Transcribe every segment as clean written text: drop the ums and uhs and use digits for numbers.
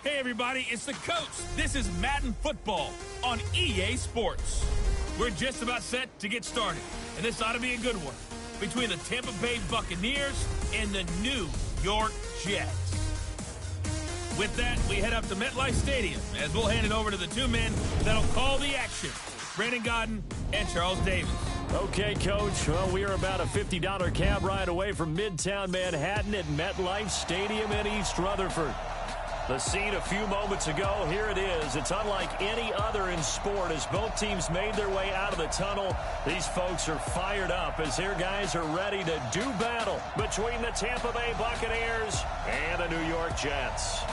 Hey everybody, it's the coach. This is Madden Football on EA Sports. We're just about set to get started, and this ought to be a good one between the Tampa Bay Buccaneers and the New York Jets. With that, we head up to MetLife Stadium as we'll hand it over to the two men that'll call the action, Brandon Gaudin and Charles Davis. Okay, Coach. Well, we are about a $50 cab ride away from Midtown Manhattan at MetLife Stadium in East Rutherford. The scene a few moments ago, here it is. It's unlike any other in sport as both teams made their way out of the tunnel. These folks are fired up as their guys are ready to do battle between the Tampa Bay Buccaneers and the New York Jets.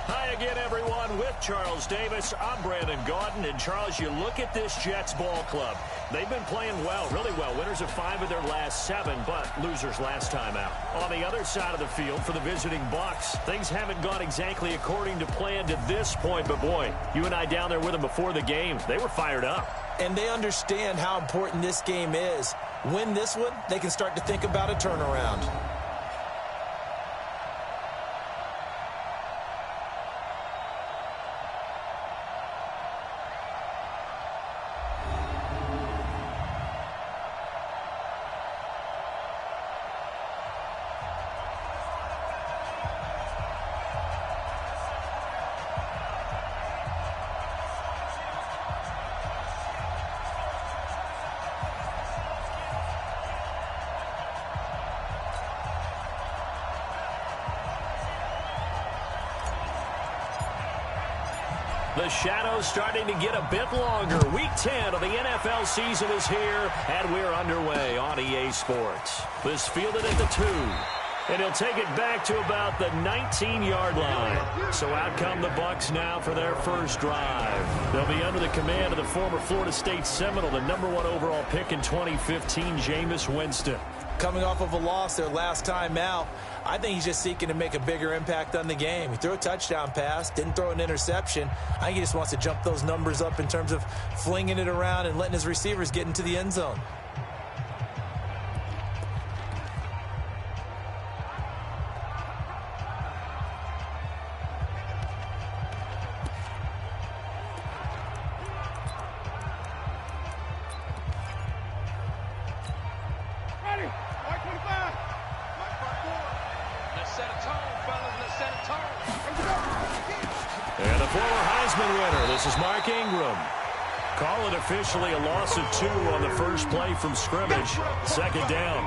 Hi again, everyone. With Charles Davis, I'm Brandon Gaudin. And, Charles, you look at this Jets ball club. They've been playing well, really well. Winners of 5 of their last 7, but losers last time out. On the other side of the field for the visiting Bucs, things haven't gone exactly according to plan to this point. But, boy, you and I down there with them before the game, they were fired up. And they understand how important this game is. Win this one, they can start to think about a turnaround. The shadow's starting to get a bit longer. Week 10 of the NFL season is here, and we're underway on EA Sports. This fielded at the 2, and he'll take it back to about the 19-yard line. So out come the Bucs now for their first drive. They'll be under the command of the former Florida State Seminole, the #1 overall pick in 2015, Jameis Winston. Coming off of a loss their last time out, I think he's just seeking to make a bigger impact on the game. He threw a touchdown pass, didn't throw an interception. I think he just wants to jump those numbers up in terms of flinging it around and letting his receivers get into the end zone. And the former Heisman winner, this is Mark Ingram. Call it officially a loss of 2 on the first play from scrimmage. Second down.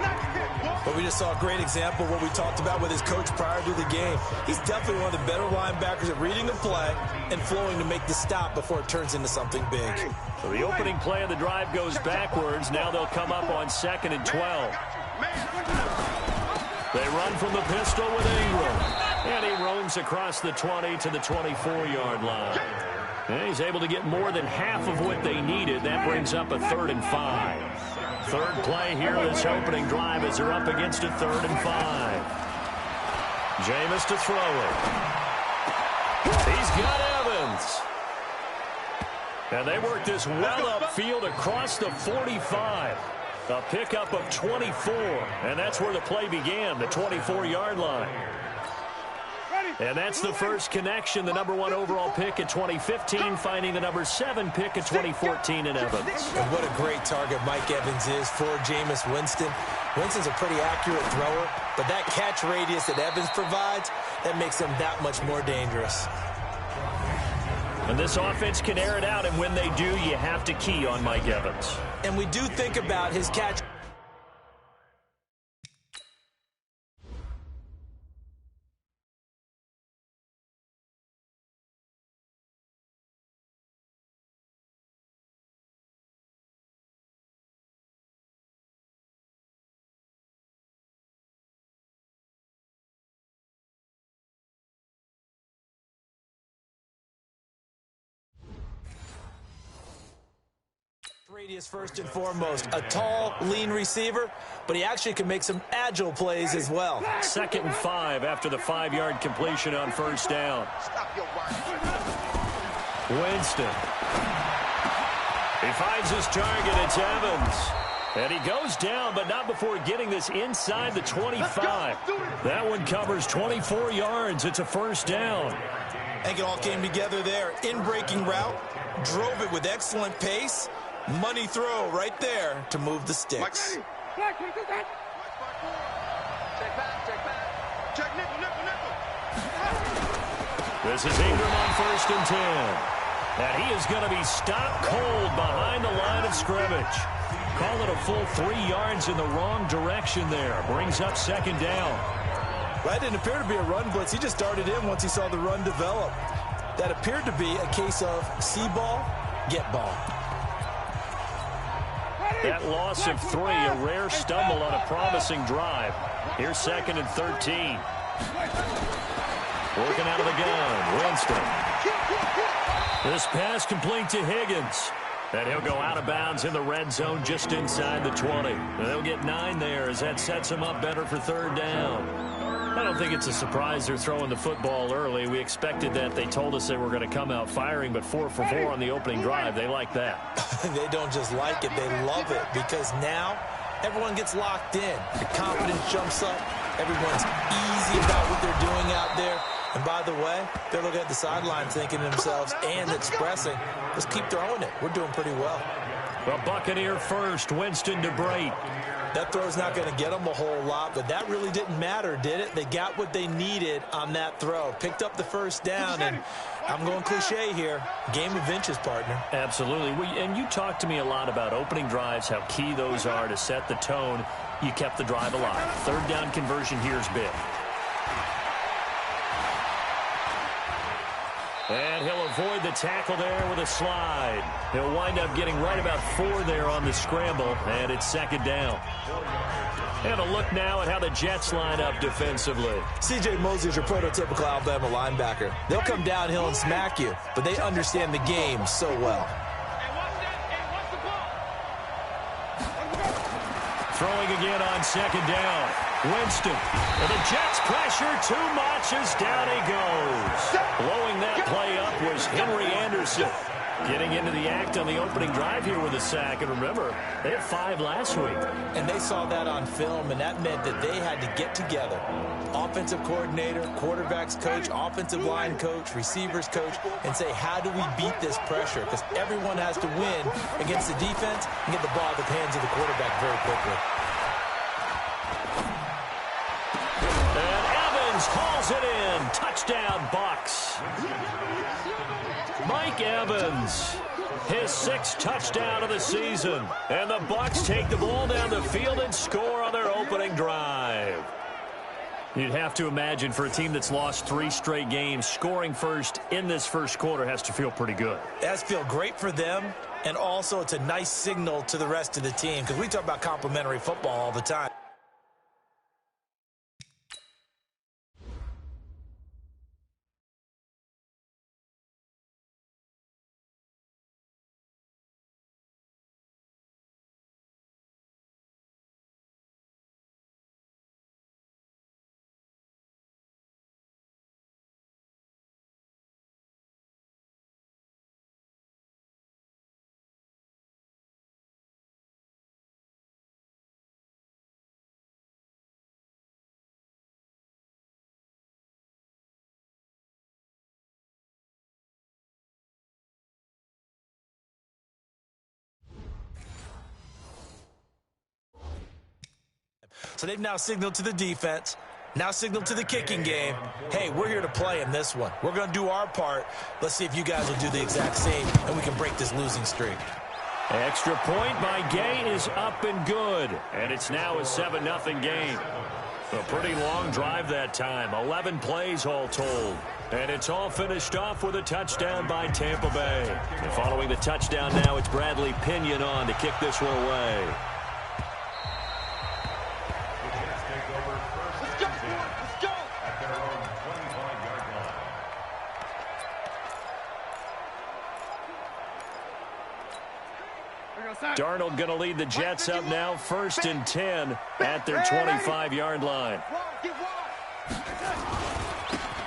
But we just saw a great example of what we talked about with his coach prior to the game. He's definitely one of the better linebackers at reading the play and flowing to make the stop before it turns into something big. So the opening play of the drive goes backwards. Now they'll come up on 2nd and 12. They run from the pistol with Ingram. And he roams across the 20 to the 24-yard line. And he's able to get more than half of what they needed. That brings up a 3rd and 5. Third play here this opening drive as they're up against a 3rd and 5. Jameis to throw it. He's got Evans. And they work this well upfield across the 45. A pickup of 24. And that's where the play began, the 24-yard line. And that's the first connection, the #1 overall pick in 2015, finding the #7 pick in 2014 in Evans. And what a great target Mike Evans is for Jameis Winston. Winston's a pretty accurate thrower, but that catch radius that Evans provides, that makes him that much more dangerous. And this offense can air it out, and when they do, you have to key on Mike Evans. And we do think about his catch. Radius first and foremost. A tall, lean receiver, but he actually can make some agile plays as well. 2nd and 5 after the 5-yard completion on first down. Winston. He finds his target. It's Evans. And he goes down, but not before getting this inside the 25. That one covers 24 yards. It's a first down. I think it all came together there. In-breaking route, drove it with excellent pace. Money throw right there to move the sticks. This is Ingram on 1st and 10. And he is going to be stopped cold behind the line of scrimmage. Call it a full 3 yards in the wrong direction there. Brings up 2nd down. That didn't appear to be a run blitz. He just darted in once he saw the run develop. That appeared to be a case of see ball, get ball. That loss of 3, a rare stumble on a promising drive. Here's 2nd and 13. Working out of the gun, Winston. This pass complete to Higgins. And he'll go out of bounds in the red zone just inside the 20. They'll get 9 there as that sets him up better for 3rd down. I don't think it's a surprise they're throwing the football early. We expected that. They told us they were going to come out firing, but 4 for 4 on the opening drive. They like that. They don't just like it, they love it, because now everyone gets locked in. The confidence jumps up. Everyone's easy about what they're doing out there. And by the way, they're looking at the sideline thinking to themselves and expressing, let's keep throwing it. We're doing pretty well. The Buccaneer first, Winston to Brate. That throw's not going to get them a whole lot, but that really didn't matter, did it? They got what they needed on that throw. Picked up the 1st down, and I'm going cliche here. Game of inches, partner. Absolutely. And you talked to me a lot about opening drives, how key those are to set the tone. You kept the drive alive. 3rd down conversion here is big. And he'll avoid the tackle there with a slide. He'll wind up getting right about 4 there on the scramble, and it's 2nd down. And a look now at how the Jets line up defensively. C.J. Mosley's your prototypical Alabama linebacker. They'll come downhill and smack you, but they understand the game so well. Throwing again on 2nd down. Winston. And the Jets pressure too much as down he goes. Blowing that play up was Henry Anderson. Getting into the act on the opening drive here with a sack. And remember, they had 5 last week. And they saw that on film, and that meant that they had to get together. Offensive coordinator, quarterbacks coach, offensive line coach, receivers coach, and say, how do we beat this pressure? Because everyone has to win against the defense and get the ball at the hands of the quarterback very quickly. And Evans hauls it in. Touchdown, Bucs. Mike Evans, his 6th touchdown of the season. And the Bucs take the ball down the field and score on their opening drive. You'd have to imagine for a team that's lost 3 straight games, scoring first in this first quarter has to feel pretty good. It has to feel great for them, and also it's a nice signal to the rest of the team, because we talk about complimentary football all the time. So they've now signaled to the defense, now signaled to the kicking game, hey, we're here to play in this one. We're going to do our part. Let's see if you guys will do the exact same, and we can break this losing streak. Extra point by Gay is up and good. And it's now a 7-0 game. A pretty long drive that time. 11 plays all told. And it's all finished off with a touchdown by Tampa Bay. And following the touchdown now, it's Bradley Pinion on to kick this one away. Darnold going to lead the Jets up now, 1st and 10 at their 25-yard line.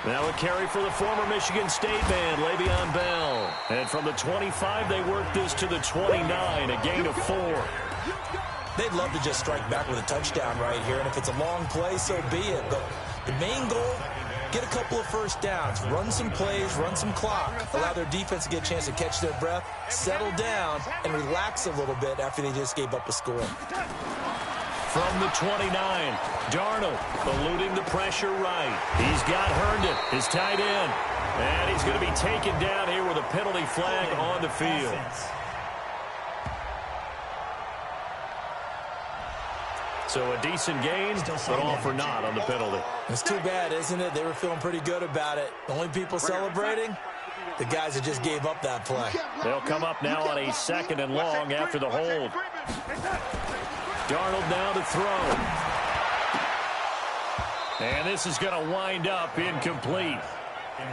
Now a carry for the former Michigan State man, Le'Veon Bell. And from the 25, they work this to the 29, a gain of 4. They'd love to just strike back with a touchdown right here, and if it's a long play, so be it. But the main goal, get a couple of first downs, run some plays, run some clock, allow their defense to get a chance to catch their breath, settle down, and relax a little bit after they just gave up a score. From the 29, Darnold eluding the pressure right. He's got Herndon, his tight end. And he's going to be taken down here with a penalty flag on the field. So a decent gain, but all for naught on the penalty. It's too bad, isn't it? They were feeling pretty good about it. The only people celebrating, the guys that just gave up that play. They'll come up now on a 2nd and long after the hold. Darnold now to throw. And this is going to wind up incomplete.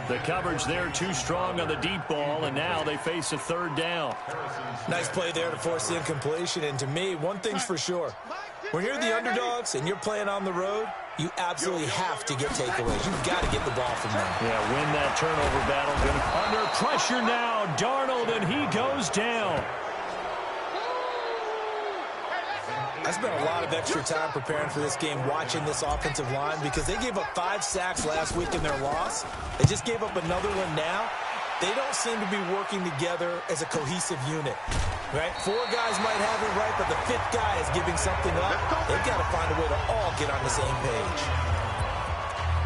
The coverage there too strong on the deep ball, and now they face a 3rd down. Nice play there to force the incompletion. And to me, one thing's for sure. When you're the underdogs and you're playing on the road, you absolutely have to get takeaways. You've got to get the ball from them. Yeah, win that turnover battle. Under pressure now, Darnold, and he goes down. I spent a lot of extra time preparing for this game, watching this offensive line, because they gave up 5 sacks last week in their loss. They just gave up another one now. They don't seem to be working together as a cohesive unit, right? 4 guys might have it right, but the 5th guy is giving something up. They've got to find a way to all get on the same page.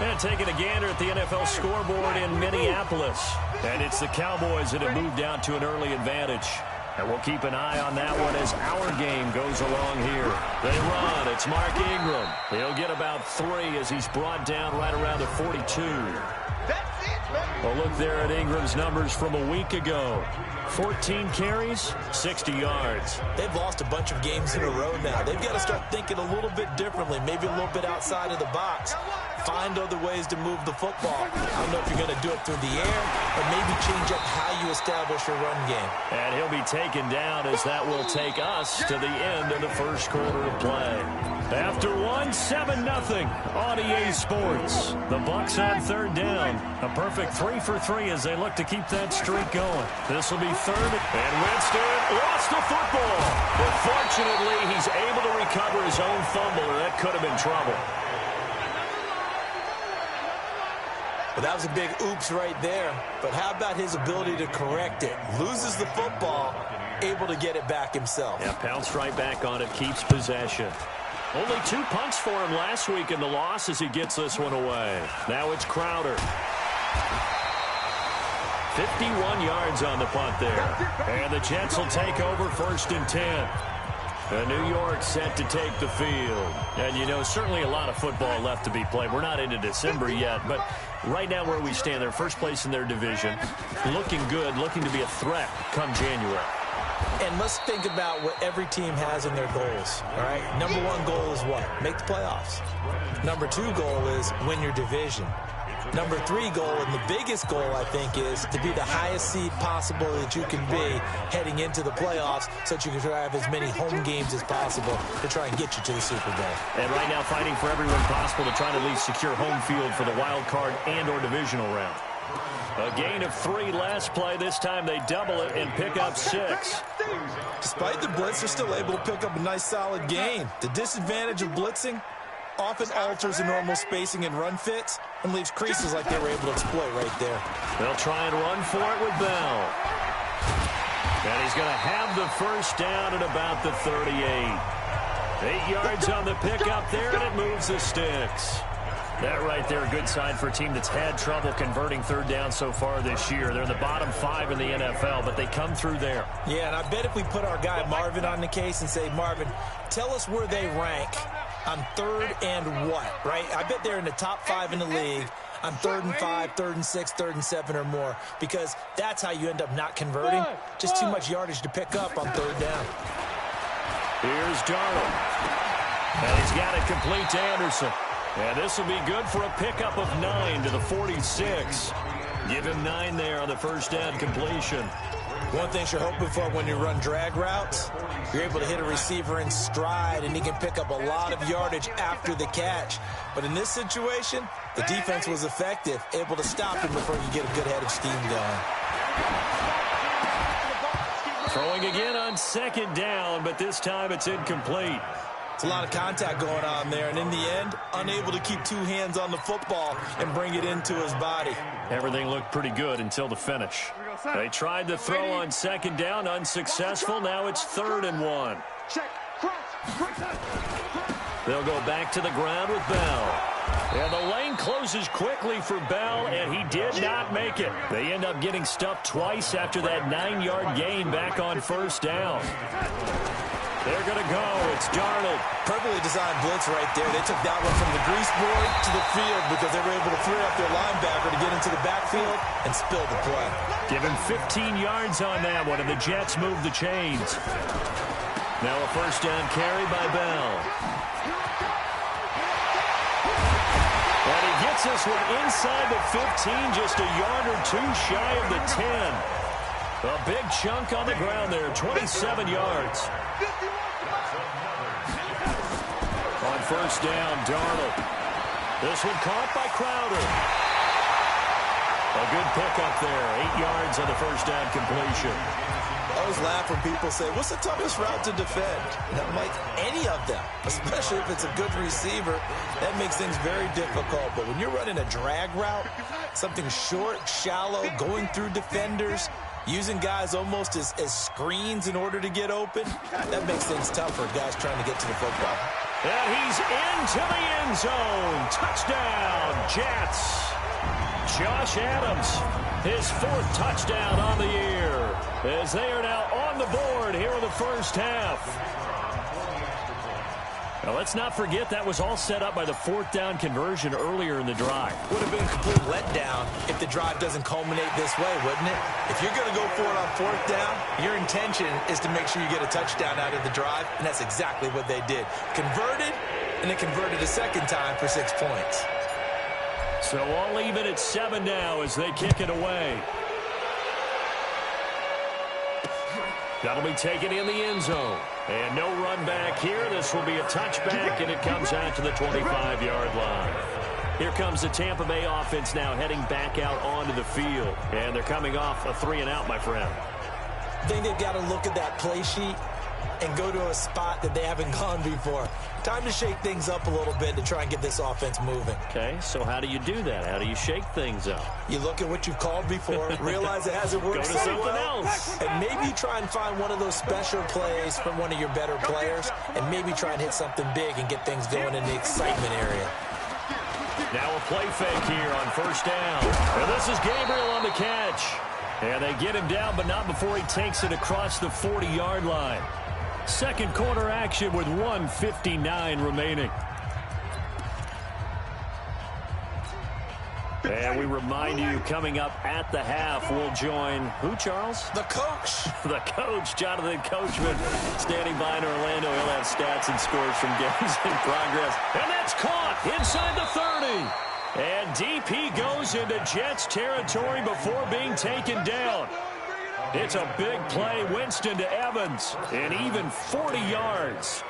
And taking a gander at the NFL scoreboard in Minneapolis. And it's the Cowboys that have moved out to an early advantage. And we'll keep an eye on that one as our game goes along here. They run. It's Mark Ingram. He'll get about 3 as he's brought down right around the 42. Well, look there at Ingram's numbers from a week ago. 14 carries, 60 yards. They've lost a bunch of games in a row now. They've got to start thinking a little bit differently, maybe a little bit outside of the box. Find other ways to move the football. I don't know if you're going to do it through the air, or maybe change up how you establish your run game. And he'll be taken down as that will take us to the end of the first quarter of play. After 1, 7-0 on EA Sports. The Bucs on 3rd down. A perfect 3 for 3 as they look to keep that streak going. This will be 3rd, and Winston lost the football. But fortunately, he's able to recover his own fumble, or that could have been trouble. But that was a big oops right there. But how about his ability to correct it? Loses the football, able to get it back himself. Yeah, pounced right back on it, keeps possession. Only 2 punts for him last week in the loss as he gets this one away. Now it's Crowder. 51 yards on the punt there. And the Jets will take over 1st and 10. New York set to take the field. And, you know, certainly a lot of football left to be played. We're not into December yet, but right now where we stand, they're first place in their division. Looking good, looking to be a threat come January. And let's think about what every team has in their goals, all right? Number 1 goal is what? Make the playoffs. Number 2 goal is win your division. Number 3 goal, and the biggest goal, I think, is to be the highest seed possible that you can be heading into the playoffs so that you can try to have as many home games as possible to try and get you to the Super Bowl. And right now fighting for everyone possible to try to at least secure home field for the wild card and or divisional round. A gain of 3 last play. This time they double it and pick up 6. Despite the blitz, they're still able to pick up a nice solid gain. The disadvantage of blitzing often alters the normal spacing and run fits and leaves creases like they were able to exploit right there. They'll try and run for it with Bell. And he's going to have the first down at about the 38. 8 yards on the pickup there, and it moves the sticks. That right there, a good sign for a team that's had trouble converting 3rd down so far this year. They're in the bottom 5 in the NFL, but they come through there. Yeah, and I bet if we put our guy Marvin on the case and say, Marvin, tell us where they rank on 3rd and what, right? I bet they're in the top 5 in the league on 3rd and 5, 3rd and 6, 3rd and 7 or more, because that's how you end up not converting. Just too much yardage to pick up on 3rd down. Here's Darnold. And he's got it complete to Anderson. And this will be good for a pickup of 9 to the 46. Give him 9 there on the first down completion. One thing you're hoping for when you run drag routes, you're able to hit a receiver in stride, and he can pick up a lot of yardage after the catch. But in this situation, the defense was effective, able to stop him before you get a good head of steam going. Throwing again on second down, but this time it's incomplete. It's a lot of contact going on there, and in the end, unable to keep two hands on the football and bring it into his body. Everything looked pretty good until the finish. They tried to throw on second down, unsuccessful. Now it's 3rd and 1. They'll go back to the ground with Bell. And the lane closes quickly for Bell, and he did not make it. They end up getting stuffed twice after that 9-yard gain back on 1st down. They're going to go. It's Darnold. Perfectly designed blitz right there. They took that one from the grease board to the field because they were able to free up their linebacker to get into the backfield and spill the play. Give him 15 yards on that one, and the Jets move the chains. Now a 1st down carry by Bell. And he gets this one inside the 15, just a yard or two shy of the 10. A big chunk on the ground there, 27 yards. On 1st down, Darnold. This one caught by Crowder. A good pickup there, 8 yards on the 1st down completion. I always laugh when people say, what's the toughest route to defend? And I'm like, any of them, especially if it's a good receiver. That makes things very difficult. But when you're running a drag route, something short, shallow, going through defenders, using guys almost as screens in order to get open, that makes things tough for guys trying to get to the football. And he's into the end zone. Touchdown, Jets. Josh Adams, his 4th touchdown on the year, as they are now on the board here in the 1st half. Now, let's not forget that was all set up by the 4th down conversion earlier in the drive. Would have been a complete letdown if the drive doesn't culminate this way, wouldn't it? If you're going to go for it on 4th down, your intention is to make sure you get a touchdown out of the drive, and that's exactly what they did. Converted, and they converted a second time for 6 points. So all even at 7 now as they kick it away. That'll be taken in the end zone. And no run back here. This will be a touchback, and it comes out to the 25-yard line. Here comes the Tampa Bay offense now heading back out onto the field. And they're coming off a 3-and-out, my friend. I think they've got to look at that play sheet and go to a spot that they haven't gone before. Time to shake things up a little bit to try and get this offense moving. Okay, so how do you do that? How do you shake things up? You look at what you've called before, realize it hasn't worked Go to so something well, else. and maybe try and find one of those special plays from one of your better players, and maybe try and hit something big and get things going in the excitement area. Now a play fake here on 1st down. And this is Gabriel on the catch. And they get him down, but not before he takes it across the 40-yard line. Second quarter action with 1:59 remaining. And we remind you, coming up at the half, we'll join who, Charles? The coach. The coach, Jonathan Coachman, standing by in Orlando. He'll have stats and scores from games in progress. And that's caught inside the 30. And DP goes into Jets territory before being taken down. It's a big play. Winston to Evans, and even 40 yards.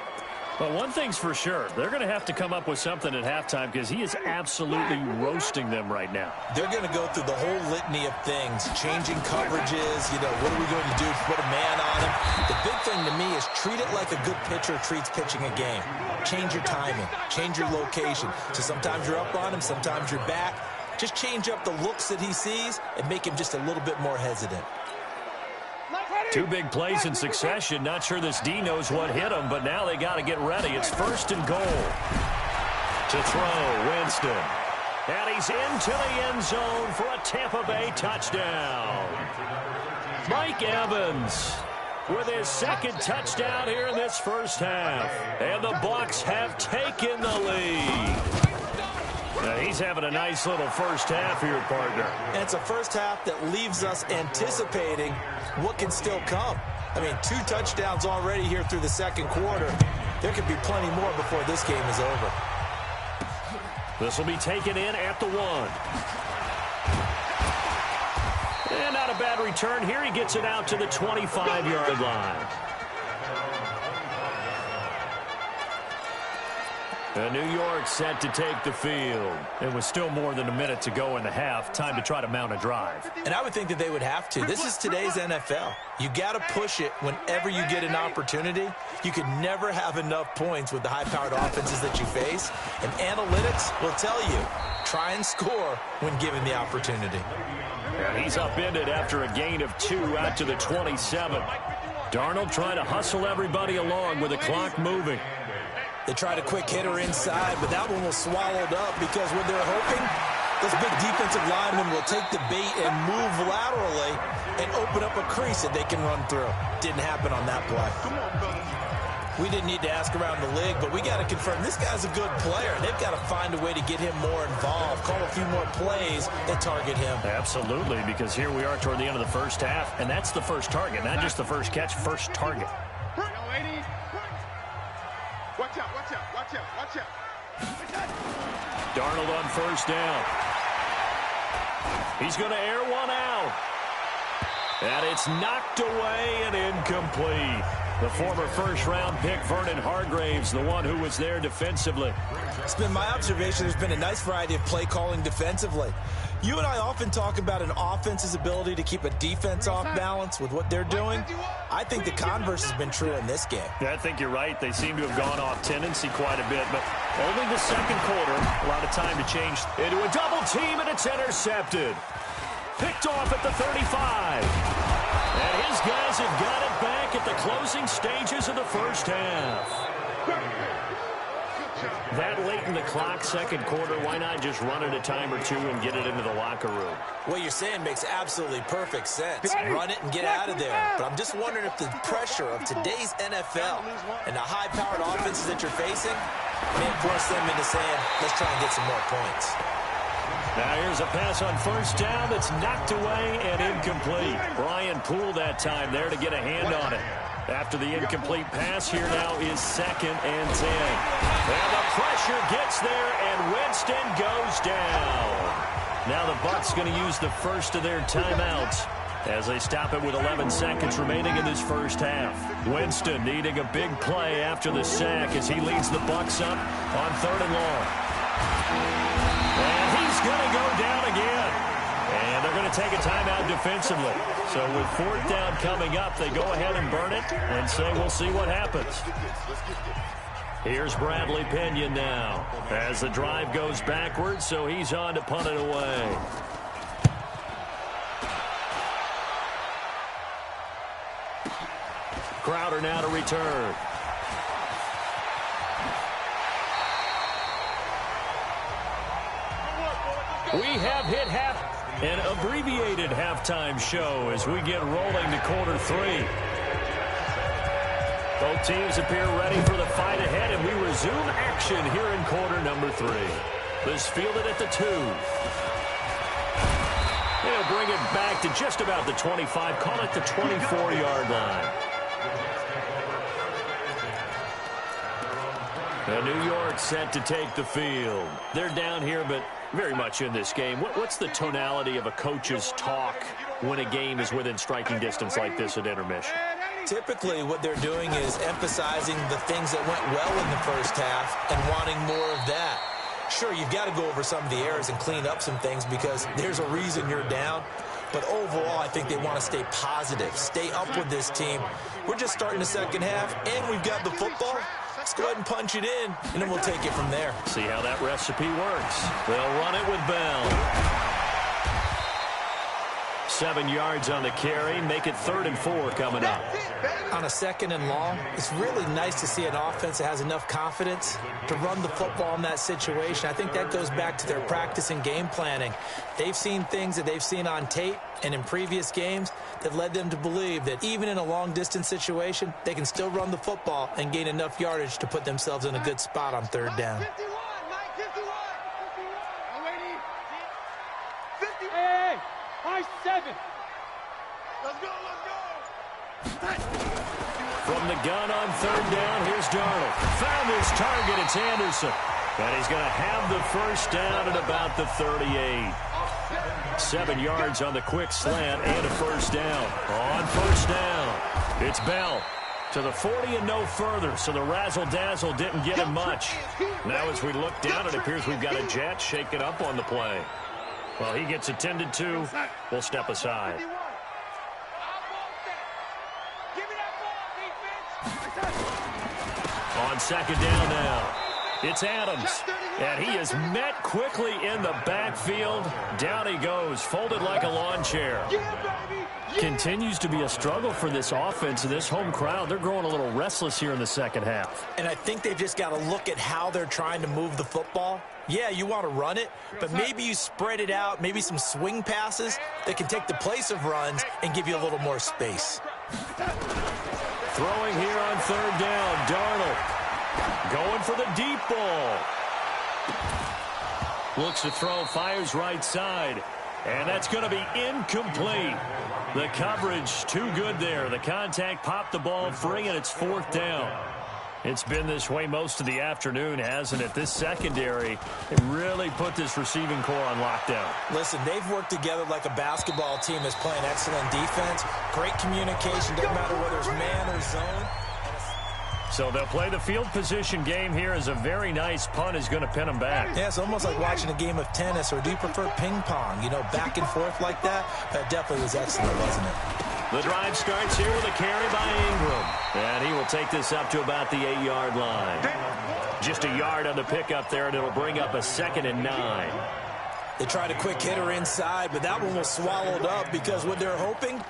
But one thing's for sure, they're going to have to come up with something at halftime because he is absolutely roasting them right now. They're going to go through the whole litany of things, changing coverages, what are we going to do to put a man on him? The big thing to me is treat it like a good pitcher treats pitching a game. Change your timing, change your location. So sometimes you're up on him, sometimes you're back. Just change up the looks that he sees and make him just a little bit more hesitant. Two big plays in succession. Not sure this D knows what hit him, but now they got to get ready. It's 1st and goal. To throw, Winston. And he's into the end zone for a Tampa Bay touchdown. Mike Evans with his 2nd touchdown here in this 1st half. And the Bucs have taken the lead. Now he's having a nice little 1st half here, partner. And it's a 1st half that leaves us anticipating what can still come. I mean, 2 touchdowns already here through the 2nd quarter. There could be plenty more before this game is over. This will be taken in at the 1. And not a bad return here. He gets it out to the 25-yard line. And New York set to take the field. It was still more than a minute to go in the half. Time to try to mount a drive. And I would think that they would have to. This is today's NFL. You got to push it whenever you get an opportunity. You could never have enough points with the high-powered offenses that you face. And analytics will tell you, try and score when given the opportunity. And he's upended after a gain of 2 out to the 27. Darnold trying to hustle everybody along with the clock moving. They tried a quick hitter inside, but that one was swallowed up because what they're hoping, those big defensive linemen will take the bait and move laterally and open up a crease that they can run through. Didn't happen on that play. We didn't need to ask around the league, but we got to confirm this guy's a good player. They've got to find a way to get him more involved, call a few more plays that target him. Absolutely, because here we are toward the end of the first half, and that's the first target, not just the first catch, first target. Watch out, watch out, watch out, watch out. Darnold on first down. He's going to air one out. And it's knocked away and incomplete. The former first-round pick, Vernon Hargraves, the one who was there defensively. It's been my observation there's been a nice variety of play calling defensively. You and I often talk about an offense's ability to keep a defense off balance with what they're doing. I think the converse has been true in this game. Yeah, I think you're right. They seem to have gone off tendency quite a bit, but only the second quarter. A lot of time to change into a double team, and it's intercepted. Picked off at the 35. And his guys have got it back at the closing stages of the first half. That late in the clock, second quarter, why not just run it a time or two and get it into the locker room? What you're saying makes absolutely perfect sense. Run it and get out of there. But I'm just wondering if the pressure of today's NFL and the high-powered offenses that you're facing may force them into saying, let's try and get some more points. Now here's a pass on first down that's knocked away and incomplete. Brian Poole that time there to get a hand on it. After the incomplete pass, here now is 2nd and 10. And the pressure gets there, and Winston goes down. Now the Bucs going to use the first of their timeouts as they stop it with 11 seconds remaining in this first half. Winston needing a big play after the sack as he leads the Bucs up on 3rd and long. And he's going to go down again. And they're going to take a timeout defensively. So with 4th down coming up, they go ahead and burn it and say we'll see what happens. Here's Bradley Pinion now as the drive goes backwards, so he's on to punt it away. Crowder now to return. We have hit an abbreviated halftime show as we get rolling to quarter 3. Both teams appear ready for the fight ahead, and we resume action here in quarter number 3. This fielded at the 2. They'll bring it back to just about the 25, call it the 24-yard line. And New York set to take the field. They're down here, but very much in this game. What's the tonality of a coach's talk when a game is within striking distance like this at intermission? Typically, what they're doing is emphasizing the things that went well in the first half and wanting more of that. Sure, you've got to go over some of the errors and clean up some things because there's a reason you're down. But overall, I think they want to stay positive, stay up with this team. We're just starting the second half, and we've got the football. Let's go ahead and punch it in, and then we'll take it from there. See how that recipe works. They'll run it with Bell. 7 yards on the carry. Make it 3rd and 4 coming up. On a 2nd and long, it's really nice to see an offense that has enough confidence to run the football in that situation. I think that goes back to their practice and game planning. They've seen things that they've seen on tape and in previous games that led them to believe that even in a long-distance situation, they can still run the football and gain enough yardage to put themselves in a good spot on 3rd down. From the gun on 3rd down, here's Darnold. Found his target, it's Anderson. And he's going to have the first down at about the 38. 7 yards on the quick slant and a first down. On first down, it's Bell. To the 40 and no further, so the razzle-dazzle didn't get him much. Now as we look down, it appears we've got a Jet shaking up on the play. Well, he gets attended to. We'll step aside. On second down now, it's Adams. And he is met quickly in the backfield. Down he goes, folded like a lawn chair. Continues to be a struggle for this offense and this home crowd. They're growing a little restless here in the second half. And I think they've just got to look at how they're trying to move the football. Yeah, you want to run it, but maybe you spread it out, maybe some swing passes that can take the place of runs and give you a little more space. Throwing here on third down, Darnold. Going for the deep ball. Looks to throw, fires right side. And that's going to be incomplete. The coverage too good there. The contact popped the ball free, and it's fourth down. It's been this way most of the afternoon, hasn't it? This secondary, it really put this receiving core on lockdown. Listen, they've worked together like a basketball team that's playing excellent defense. Great communication, doesn't matter whether it's man or zone. So they'll play the field position game here as a very nice punt is going to pin them back. Yeah, it's almost like watching a game of tennis, or do you prefer ping pong? You know, back and forth like that? That definitely was excellent, wasn't it? The drive starts here with a carry by Ingram. And he will take this up to about the 8-yard line. Just a yard on the pickup there, and it'll bring up a 2nd and 9. They tried a quick hitter inside, but that one was swallowed up because what they're hoping,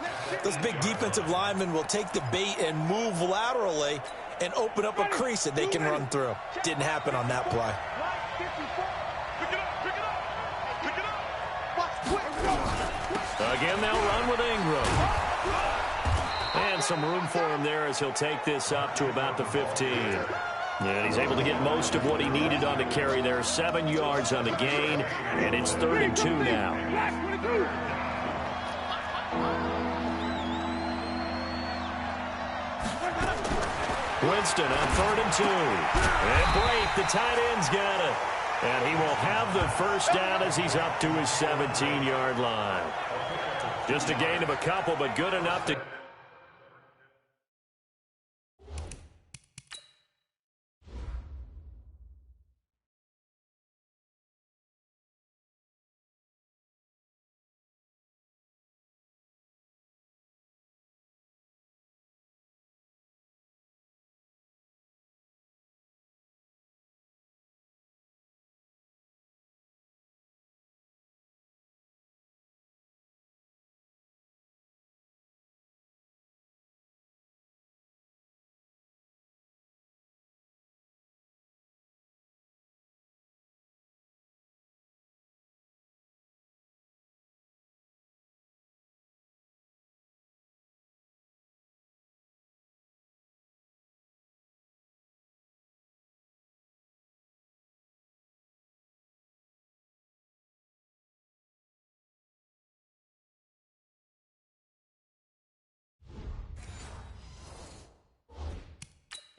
those big defensive linemen will take the bait and move laterally and open up a crease that they can run through. Didn't happen on that play. Again, they'll run with Ingram. And some room for him there as he'll take this up to about the 15. And he's able to get most of what he needed on the carry there. 7 yards on the gain, and it's 3rd and 2 now. Winston on 3rd and 2. And Blake, the tight end's got it. And he will have the first down as he's up to his 17-yard line. Just a gain of a couple, but good enough to...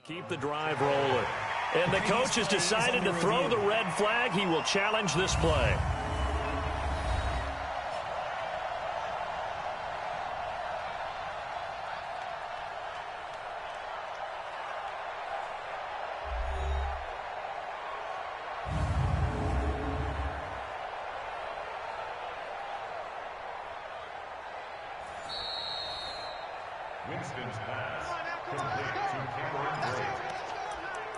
Keep the drive rolling. And the coach has decided to throw the red flag. He will challenge this play. Winston's pass complete to Timbo504WB.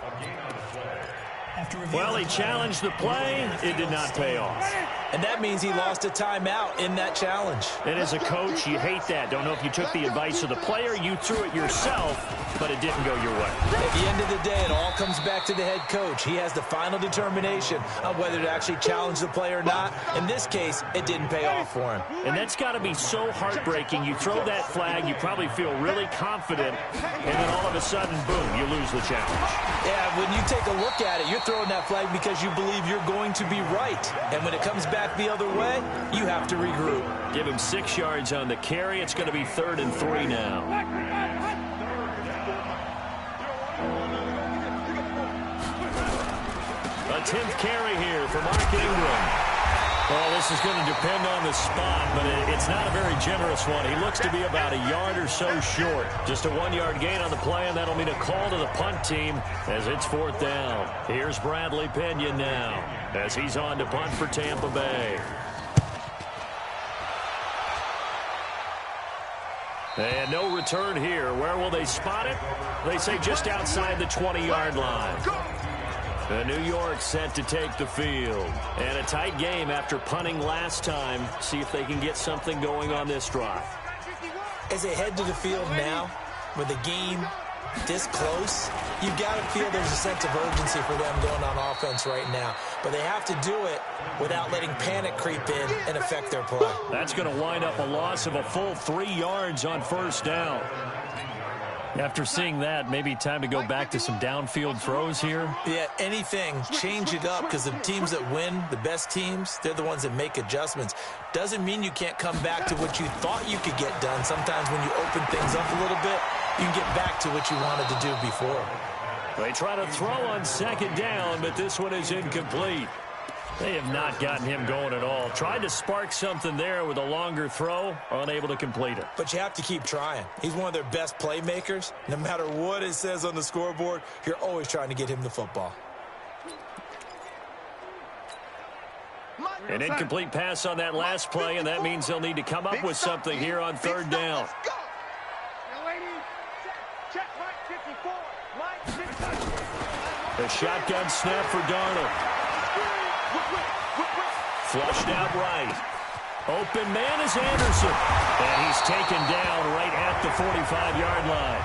A gain on the play. Well, he challenged the play. It did not pay off. And that means he lost a timeout in that challenge. And as a coach, you hate that. Don't know if you took the advice of the player, you threw it yourself, but it didn't go your way. At the end of the day, it all comes back to the head coach. He has the final determination on whether to actually challenge the play or not. In this case, it didn't pay off for him. And that's got to be so heartbreaking. You throw that flag, you probably feel really confident, and then all of a sudden, boom, you lose the challenge. Yeah, when you take a look at it, you're throwing that flag because you believe you're going to be right. And when it comes back the other way, you have to regroup. Give him 6 yards on the carry. It's going to be 3rd and 3 now. A 10th carry here for Mark Ingram. Well, this is going to depend on the spot, but it's not a very generous one. He looks to be about a yard or so short. Just a 1-yard gain on the play, and that'll mean a call to the punt team as it's 4th down. Here's Bradley Pena now as he's on to punt for Tampa Bay. And no return here. Where will they spot it? They say just outside the 20-yard line. The New York set to take the field. And a tight game after punting last time. See if they can get something going on this drive. As they head to the field now, with the game this close, you've got to feel there's a sense of urgency for them going on offense right now. But they have to do it without letting panic creep in and affect their play. That's going to wind up a loss of a full 3 yards on 1st down. After seeing that, maybe time to go back to some downfield throws here. Yeah, anything. Change it up, because the teams that win, the best teams, they're the ones that make adjustments. Doesn't mean you can't come back to what you thought you could get done. Sometimes when you open things up a little bit, you can get back to what you wanted to do before. They try to throw on 2nd down, but this one is incomplete. They have not gotten him going at all. Tried to spark something there with a longer throw, unable to complete it. But you have to keep trying. He's one of their best playmakers. No matter what it says on the scoreboard, you're always trying to get him the football. An incomplete pass on that last play, and that means they'll need to come up with something here on 3rd down. The shotgun snap for Darnold. Flushed out right. Open man is Anderson. And he's taken down right at the 45-yard line.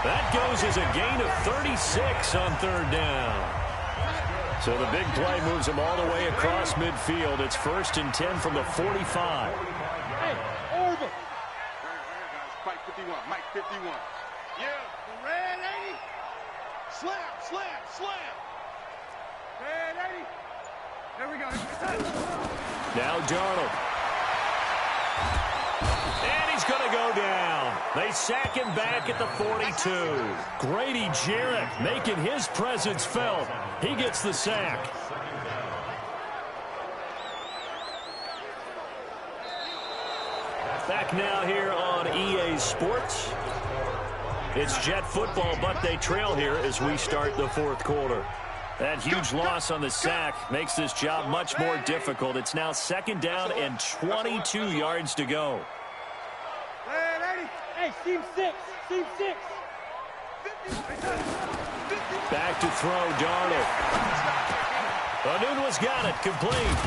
That goes as a gain of 36 on 3rd down. So the big play moves him all the way across midfield. It's 1st and 10 from the 45. Hey, over. Mike 51, Mike 51. Yeah, the red 80. Slam, slam, slam. Red 80. There we go. Now Darnold. And he's going to go down. They sack him back at the 42. Grady Jarrett making his presence felt. He gets the sack. Back now here on EA Sports. It's Jet football, but they trail here as we start the 4th quarter. That huge loss on the sack makes this job much more difficult. It's now 2nd down and 22 yards to go. Hey, team 6, team 6. Back to throw, Darnold. Anunwa's got it, complete.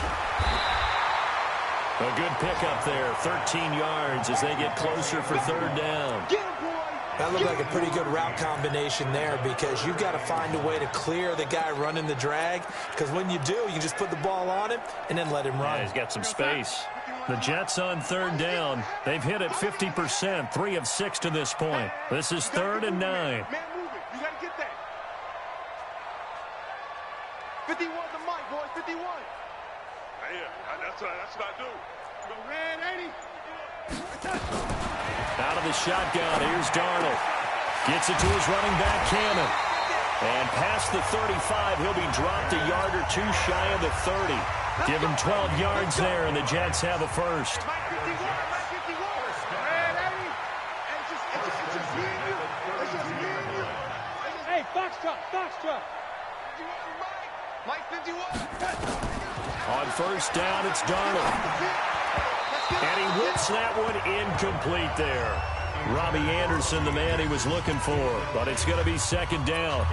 A good pickup there, 13 yards as they get closer for 3rd down. That looked like a pretty good route combination there, because you've got to find a way to clear the guy running the drag, because when you do, you just put the ball on him and then let him run. Yeah, he's got some space. The Jets on 3rd down. They've hit it 50%, 3 of 6 to this point. This is 3rd and 9. Man, move it. You got to get that. 51 to Mike, boys. 51. Yeah, that's what I do. Go red 80. Out of the shotgun, here's Darnold. Gets it to his running back, Cannon. And past the 35, he'll be dropped a yard or 2 shy of the 30. Give him 12 yards there, and the Jets have a first. Hey, Foxtrot. Mike 51. On 1st down, it's Darnold. And he whips that one incomplete there. Robbie Anderson, the man he was looking for. But it's going to be 2nd down.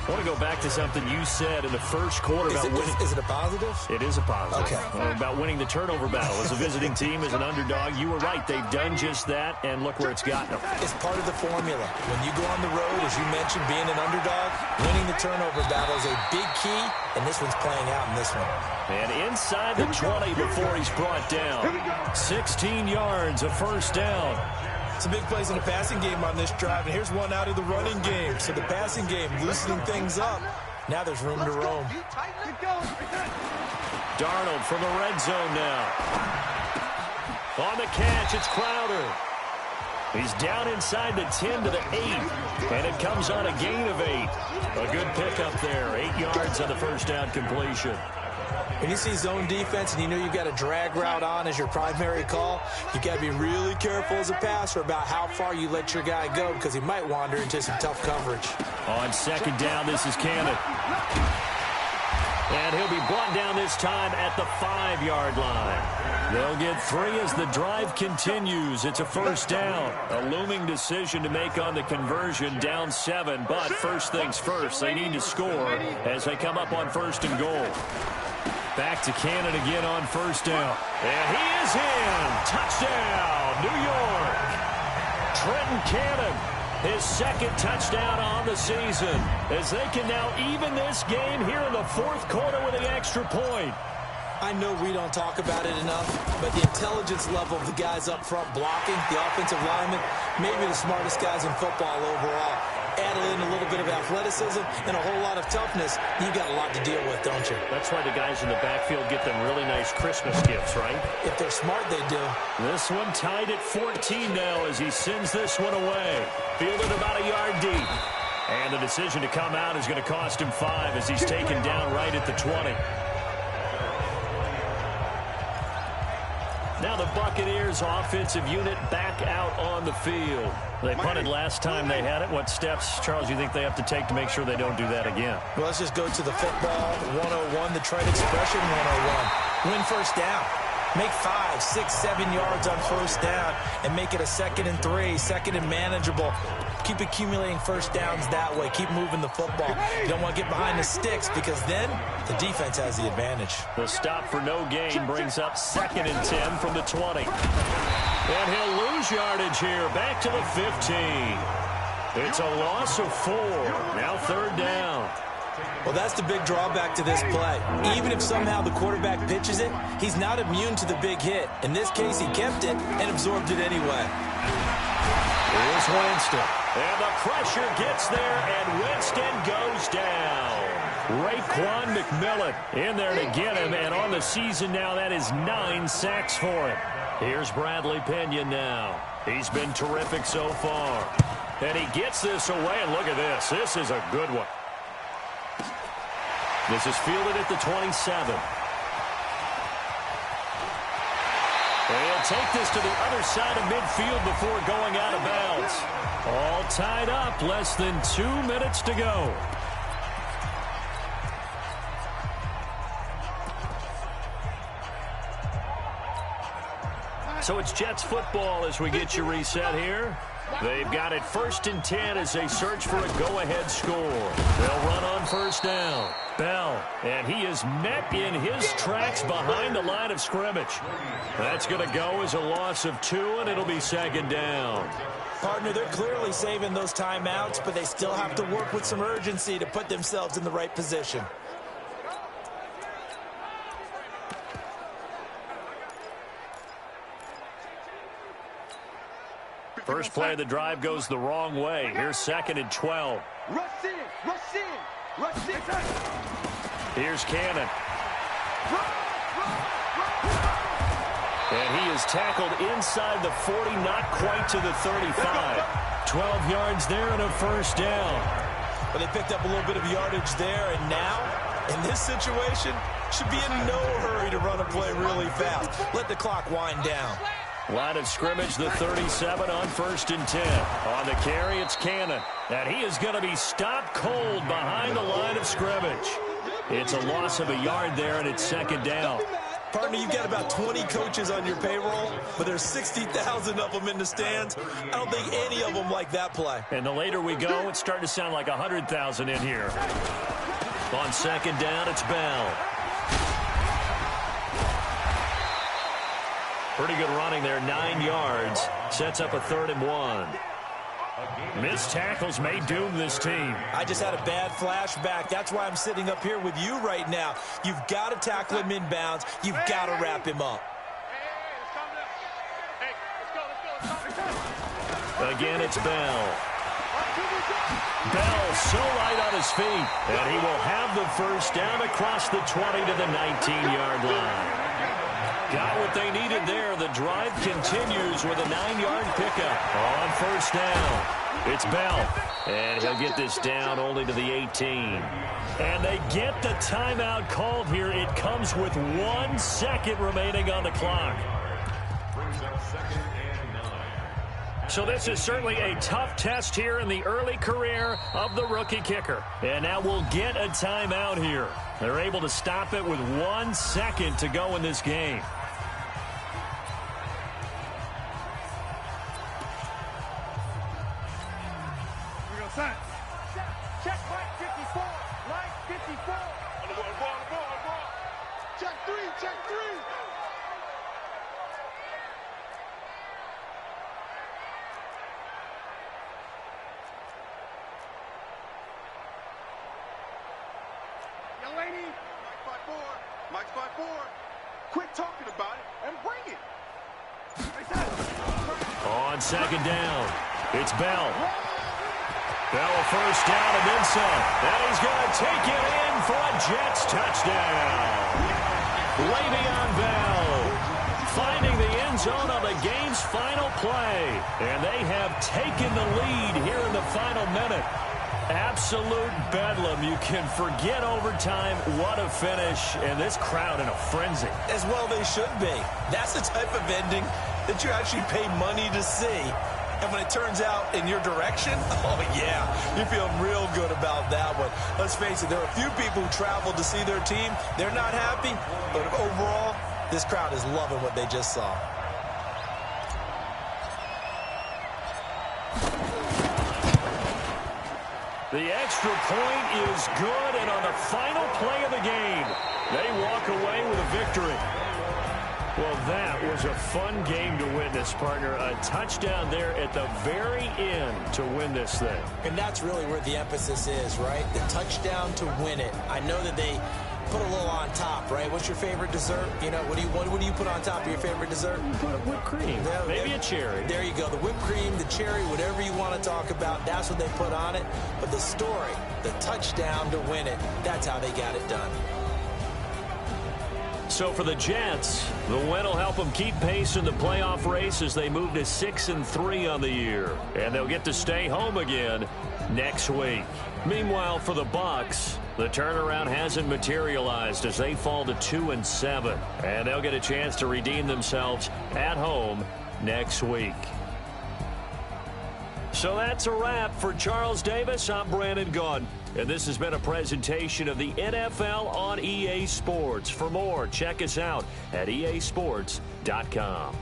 I want to go back to something you said in the 1st quarter about winning. Is it a positive? It is a positive. Okay. About winning the turnover battle. As a visiting team, as an underdog, you were right. They've done just that, and look where it's gotten them. It's part of the formula. When you go on the road, as you mentioned, being an underdog, winning the turnover battle is a big key, and this one's playing out in this one. And inside the 20 before he's brought down. 16 yards, a 1st down. Some big plays in the passing game on this drive, and here's one out of the running game. So the passing game loosening things up. Now there's room to roam. Darnold from the red zone now. On the catch, it's Crowder. He's down inside the 10 to the 8, and it comes on a gain of 8. A good pickup there, 8 yards on the 1st down completion. When you see zone defense and you know you've got a drag route on as your primary call, you got to be really careful as a passer about how far you let your guy go because he might wander into some tough coverage. On second down, this is Cannon. And he'll be brought down this time at the 5-yard line. They'll get 3 as the drive continues. It's a first down. A looming decision to make on the conversion, down 7. But first things first, they need to score as they come up on first and goal. Back to Cannon again on first down. And he is in. Touchdown, New York. Trenton Cannon, his second touchdown on the season, as they can now even this game here in the fourth quarter with an extra point. I know we don't talk about it enough, but the intelligence level of the guys up front blocking, the offensive linemen, maybe the smartest guys in football overall. Add in a little bit of athleticism and a whole lot of toughness, you've got a lot to deal with, don't you? That's why the guys in the backfield get them really nice Christmas gifts, right? If they're smart, they do. This one tied at 14 now as he sends this one away. Fielded about a yard deep. And the decision to come out is going to cost him 5 as he's taken down right at the 20. Now the Buccaneers offensive unit back out on the field. They punted last time they had it. What steps, Charles, you think they have to take to make sure they don't do that again? Well, let's just go to the football 101, the trade expression 101. Win first down. Make 5, 6, 7 yards on first down and make it a 2nd and 3, 2nd and manageable. Keep accumulating first downs that way. Keep moving the football. You don't want to get behind the sticks because then the defense has the advantage. The stop for no gain brings up 2nd and 10 from the 20. And he'll lose yardage here. Back to the 15. It's a loss of 4. Now 3rd down. Well, that's the big drawback to this play. Even if somehow the quarterback pitches it, he's not immune to the big hit. In this case, he kept it and absorbed it anyway. Here's Winston. And the pressure gets there, and Winston goes down. Raekwon McMillan in there to get him, and on the season now, that is 9 sacks for him. Here's Bradley Pena now. He's been terrific so far. And he gets this away, and look at this. This is a good one. This is fielded at the 27. And he'll take this to the other side of midfield before going out of bounds. All tied up, less than 2 minutes to go. So it's Jets football as we get you reset here. They've got it 1st and 10 as they search for a go-ahead score. They'll run on first down. Bell, and he is met in his tracks behind the line of scrimmage. That's going to go as a loss of 2, and it'll be 2nd down. Partner, they're clearly saving those timeouts, but they still have to work with some urgency to put themselves in the right position. First play of the drive goes the wrong way. Here's 2nd and 12. Rush in, rush in, rush in. Here's Cannon. And he is tackled inside the 40, not quite to the 35. 12 yards there and a first down. But they picked up a little bit of yardage there, and now, in this situation, should be in no hurry to run a play really fast. Let the clock wind down. Line of scrimmage, the 37 on 1st and 10. On the carry, it's Cannon. And he is going to be stopped cold behind the line of scrimmage. It's a loss of a yard there, and it's 2nd down. Partner, you've got about 20 coaches on your payroll, but there's 60,000 of them in the stands. I don't think any of them like that play. And the later we go, it's starting to sound like 100,000 in here. On 2nd down, it's Bell. Pretty good running there, 9 yards. Sets up a 3rd and 1. Missed tackles may doom this team. I just had a bad flashback. That's why I'm sitting up here with you right now. You've got to tackle him inbounds. You've got to wrap him up. Again, it's Bell. Bell so light on his feet. And he will have the first down across the 20 to the 19-yard line. Got what they needed there. The drive continues with a 9-yard pickup on first down. It's Bell, and he'll get this down only to the 18. And they get the timeout called here. It comes with 1 second remaining on the clock. Brings up 2nd and 9. So this is certainly a tough test here in the early career of the rookie kicker. And now we'll get a timeout here. They're able to stop it with 1 second to go in this game. Check right 54. Right 54. On the ball. Check 3. Young lady. Mike's 5'4". Quit talking about it and bring it. On second down, it's Bell. Bell a first down and then some. And he's going to take it in for a Jets touchdown. Le'Veon Bell finding the end zone on the game's final play. And they have taken the lead here in the final minute. Absolute bedlam. You can forget overtime. What a finish. And this crowd in a frenzy. As well they should be. That's the type of ending that you actually pay money to see. And when it turns out in your direction, oh, yeah, you feel real good about that one. Let's face it, there are a few people who travel to see their team. They're not happy, but overall, this crowd is loving what they just saw. The extra point is good, and on the final play of the game, they walk away with a victory. Well, that was a fun game to witness, partner. A touchdown there at the very end to win this thing. And that's really where the emphasis is, right? The touchdown to win it. I know that they put a little on top, right? What's your favorite dessert? You know, what do you put on top of your favorite dessert? Put a whipped cream. Maybe a cherry. There you go. The whipped cream, the cherry, whatever you want to talk about, that's what they put on it. But the story, the touchdown to win it, that's how they got it done. So for the Jets, the win will help them keep pace in the playoff race as they move to 6-3 on the year. And they'll get to stay home again next week. Meanwhile, for the Bucs, the turnaround hasn't materialized as they fall to 2-7. And they'll get a chance to redeem themselves at home next week. So that's a wrap for Charles Davis. I'm Brandon Gaudin. And this has been a presentation of the NFL on EA Sports. For more, check us out at easports.com.